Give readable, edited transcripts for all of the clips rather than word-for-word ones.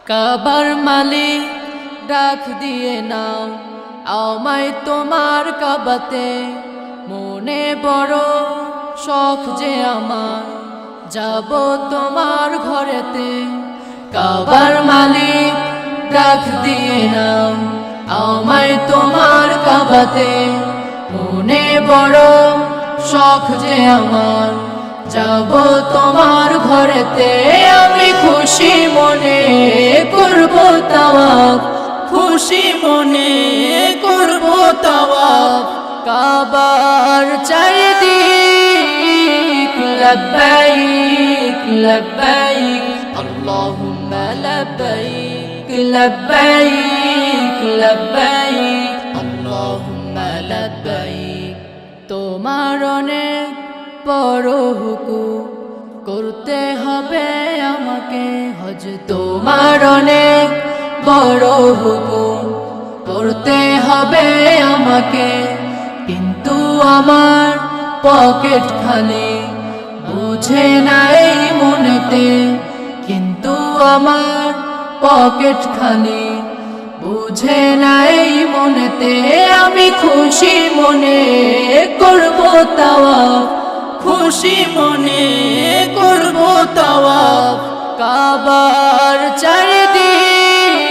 কাবার মালিক ডাক দিয়ে নাও আমায় তোমার কাবাতে, মনে বড় শখ যে আমার যাব তোমার ঘরেতে। কাবার মালিক ডাক দিয়ে নাও আমায় তোমার কাবাতে, মনে বড় শখ যে আমার যাব তোমার ঘরেতে। আমি খুশি মনে করব তাওয়াফ, খুশি মনে করব তাওয়াফ। কাবার চারিদিক লব্বাইক লব্বাইক আল্লাহুম্মা লব্বাইক লব্বাইক লব্বাইক আল্লাহুম্মা লব্বাইক। তোমার অনেক বড় হুকুম করতে হবে আমাকে হজ, তোমার অনেক বড় হুকুম করতে হবে আমাকে, কিন্তু আমার পকেট খালি বুঝে নাই মনেতে, কিন্তু আমার পকেট খালি বুঝে নাই মনেতে। আমি খুশি মনে করব তাওয়াফ, খুশি মনে করব তাওয়াফ। কাবার চারিদিক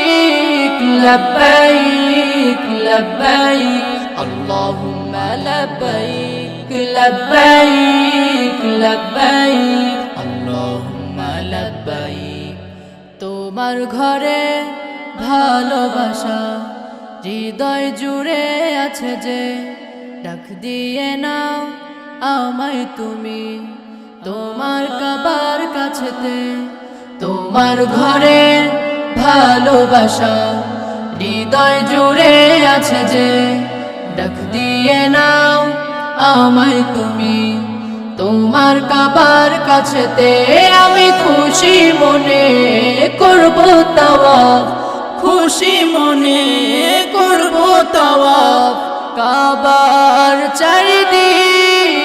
লব্বাইক লব্বাইক আল্লাহুম্মা লব্বাইক লব্বাইক লব্বাইক আল্লাহুম্মা লব্বাইক। তোমার ঘরে ভালোবাসা হৃদয় জুড়ে আছে যে, ডাক দিয়ে নাও আমায় তুমি তোমার কাবার কাছেতে। তোমার ঘরে ভালোবাসা হৃদয় জুড়ে আছে যে, ডাক দিয়ে নাও আমায় তুমি তোমার কাবার কাছেতে। আমি খুশি মনে করব তাওয়াফ, খুশি মনে করব তাওয়াফ। কাবার চারিদিক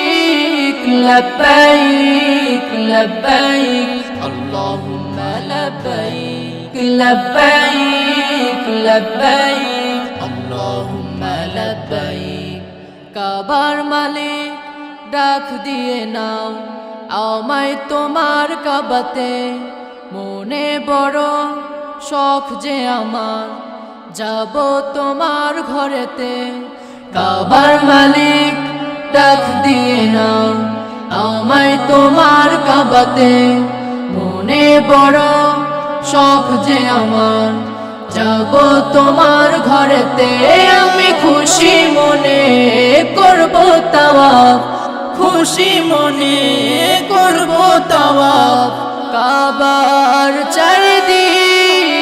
লব্বাইক লব্বাইক আল্লাহুম্মা লব্বাইক লব্বাইক লব্বাইক আল্লাহুম্মা লব্বাইক। কাবার মালিক ডাক দিয়ে নাও আমায় তোমার কাবাতে, মনে বড় শখ যে আমার যাব তোমার ঘরেতে। কাবার মালিক ডাক দিয়ে নাও আমায় তোমার কাবাতে, মনে বড় শখ যে আমার যাব তোমার ঘরেতে। আমি খুশি মনে করব তাওয়াফ, খুশি মনে করব তাওয়াফ। কাবার চারিদিক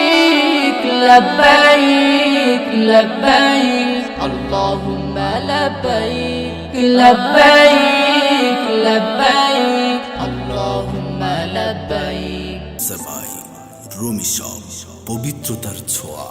লব্বাইক লব্বাইক আল্লাহুম্মা লব্বাইক লব্বাইক লব্বাইক আল্লাহুম্মা লব্বাইক। সাবাই রুমি শপ, পবিত্রতার ছোঁয়া।